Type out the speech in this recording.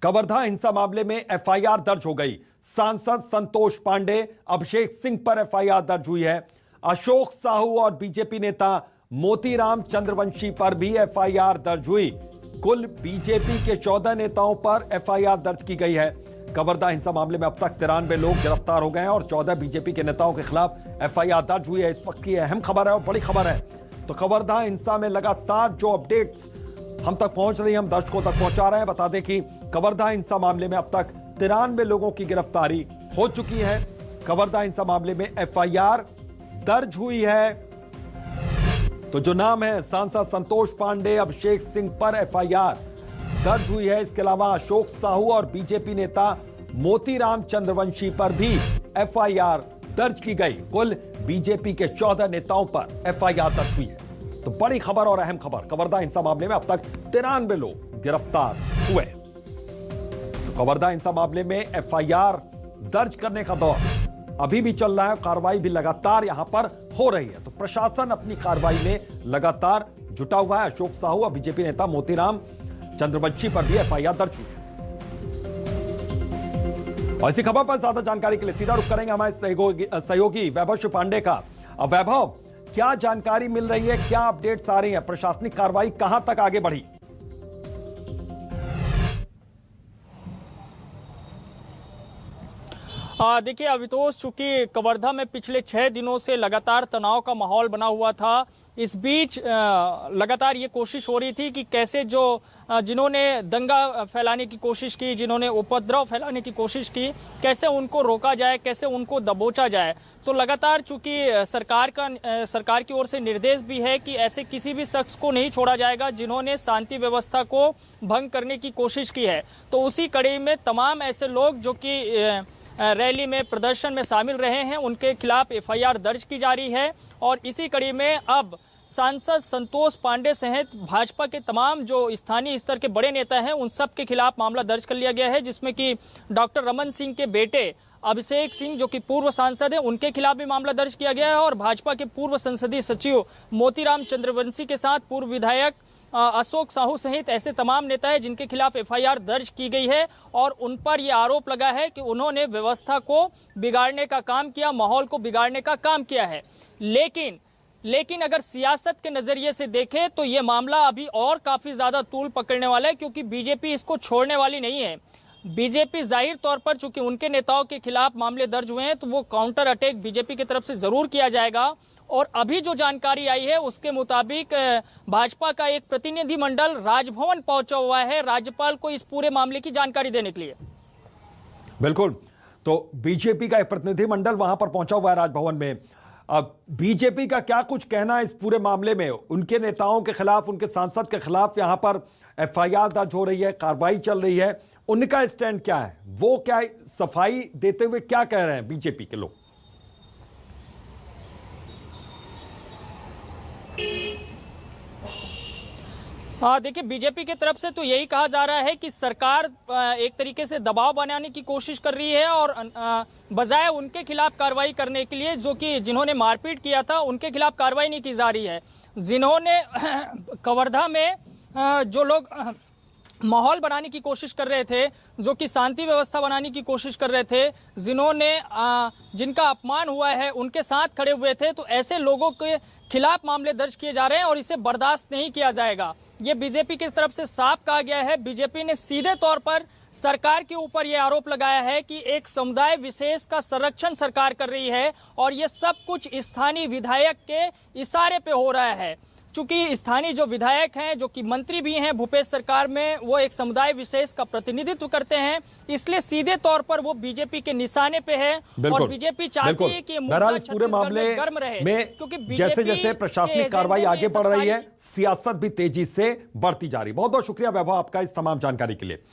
कवर्धा हिंसा मामले में एफआईआर दर्ज हो गई। सांसद संतोष पांडे, अभिषेक सिंह पर एफआईआर दर्ज हुई है। अशोक साहू और बीजेपी नेता मोतीराम चंद्रवंशी पर भी एफआईआर दर्ज हुई। कुल बीजेपी के 14 नेताओं पर एफआईआर दर्ज की गई है। कवर्धा हिंसा मामले में अब तक 93 लोग गिरफ्तार हो गए हैं और 14 बीजेपी के नेताओं के खिलाफ एफआईआर दर्ज हुई है। इस वक्त की अहम खबर है और बड़ी खबर है। तो कवर्धा हिंसा में लगातार जो अपडेट्स हम तक पहुंच रही है, हम दर्शकों तक पहुंचा रहे हैं। बता दें कि कवर्धा हिंसा मामले में अब तक 93 लोगों की गिरफ्तारी हो चुकी है। कवर्धा हिंसा मामले में एफआईआर दर्ज हुई है। तो जो नाम है सांसद संतोष पांडे, अभिषेक सिंह पर एफआईआर दर्ज हुई है। इसके अलावा अशोक साहू और बीजेपी नेता मोतीराम चंद्रवंशी पर भी एफआईआर दर्ज की गई। कुल बीजेपी के 14 नेताओं पर एफआईआर दर्ज हुई है। तो बड़ी खबर और अहम खबर, कवर्धा हिंसा मामले में अब तक 93 लोग गिरफ्तार हुए। तो कवर्धा हिंसा मामले में एफआईआर दर्ज करने का दौर अभी भी चल रहा है। कार्रवाई भी लगातार यहां पर हो रही है। तो प्रशासन अपनी कार्रवाई में लगातार जुटा हुआ है। अशोक साहू और बीजेपी नेता मोतीराम चंद्रवंशी पर भी एफआईआर दर्ज हुई है। और इसी खबर पर ज्यादा जानकारी के लिए सीधा रुख करेंगे हमारे सहयोगी वैभव पांडे का। अब वैभव, क्या जानकारी मिल रही है, क्या अपडेट्स आ रही है, प्रशासनिक कार्रवाई कहां तक आगे बढ़ी? देखिए अवितोष, चूंकि कवर्धा में पिछले 6 दिनों से लगातार तनाव का माहौल बना हुआ था। इस बीच लगातार ये कोशिश हो रही थी कि कैसे जो जिन्होंने दंगा फैलाने की कोशिश की, जिन्होंने उपद्रव फैलाने की कोशिश की, कैसे उनको रोका जाए, कैसे उनको दबोचा जाए। तो लगातार चूंकि सरकार की ओर से निर्देश भी है कि ऐसे किसी भी शख्स को नहीं छोड़ा जाएगा जिन्होंने शांति व्यवस्था को भंग करने की कोशिश की है। तो उसी कड़ी में तमाम ऐसे लोग जो कि रैली में, प्रदर्शन में शामिल रहे हैं, उनके खिलाफ एफआईआर दर्ज की जा रही है। और इसी कड़ी में अब सांसद संतोष पांडे सहित भाजपा के तमाम जो स्थानीय स्तर के बड़े नेता हैं, उन सब के खिलाफ मामला दर्ज कर लिया गया है, जिसमें कि डॉक्टर रमन सिंह के बेटे अभिषेक सिंह जो कि पूर्व सांसद हैं, उनके खिलाफ भी मामला दर्ज किया गया है। और भाजपा के पूर्व संसदीय सचिव मोतीराम चंद्रवंशी के साथ पूर्व विधायक अशोक साहू सहित ऐसे तमाम नेता हैं जिनके खिलाफ एफआईआर दर्ज की गई है। और उन पर यह आरोप लगा है कि उन्होंने व्यवस्था को बिगाड़ने का काम किया, माहौल को बिगाड़ने का काम किया है। लेकिन अगर सियासत के नजरिए से देखें तो ये मामला अभी और काफी ज्यादा तूल पकड़ने वाला है, क्योंकि बीजेपी इसको छोड़ने वाली नहीं है। बीजेपी जाहिर तौर पर, चूंकि उनके नेताओं के खिलाफ मामले दर्ज हुए हैं, तो वो काउंटर अटैक बीजेपी की तरफ से जरूर किया जाएगा। और अभी जो जानकारी आई है उसके मुताबिक भाजपा का एक प्रतिनिधिमंडल राजभवन पहुंचा हुआ है राज्यपाल को इस पूरे मामले की जानकारी देने के लिए। बिल्कुल, तो बीजेपी का एक प्रतिनिधिमंडल वहां पर पहुंचा हुआ है राजभवन में। अब बीजेपी का क्या कुछ कहना है इस पूरे मामले में? उनके नेताओं के खिलाफ, उनके सांसद के खिलाफ यहां पर एफआईआर दर्ज हो रही है, कार्रवाई चल रही है। उनका स्टैंड क्या है? वो क्या सफाई देते हुए क्या कह रहे हैं बीजेपी के लोग? हाँ, देखिए बीजेपी की तरफ से तो यही कहा जा रहा है कि सरकार एक तरीके से दबाव बनाने की कोशिश कर रही है और बजाय उनके खिलाफ कार्रवाई करने के लिए, जो कि जिन्होंने मारपीट किया था उनके खिलाफ कार्रवाई नहीं की जा रही है। जिन्होंने कवर्धा में जो लोग माहौल बनाने की कोशिश कर रहे थे, जो कि शांति व्यवस्था बनाने की कोशिश कर रहे थे, जिनका अपमान हुआ है, उनके साथ खड़े हुए थे, तो ऐसे लोगों के खिलाफ मामले दर्ज किए जा रहे हैं और इसे बर्दाश्त नहीं किया जाएगा। ये बीजेपी की तरफ से साफ कहा गया है। बीजेपी ने सीधे तौर पर सरकार के ऊपर यह आरोप लगाया है कि एक समुदाय विशेष का संरक्षण सरकार कर रही है और ये सब कुछ स्थानीय विधायक के इशारे पे हो रहा है। चूंकि स्थानीय जो विधायक हैं, जो कि मंत्री भी हैं भूपेश सरकार में, वो एक समुदाय विशेष का प्रतिनिधित्व करते हैं, इसलिए सीधे तौर पर वो बीजेपी के निशाने पे है। और बीजेपी चाहती है कि ये मुद्दा पूरे मामले गर्म रहे, क्योंकि जैसे जैसे प्रशासनिक कार्रवाई आगे बढ़ रही है, सियासत भी तेजी से बढ़ती जा रही है। बहुत बहुत शुक्रिया वैभव आपका इस तमाम जानकारी के लिए।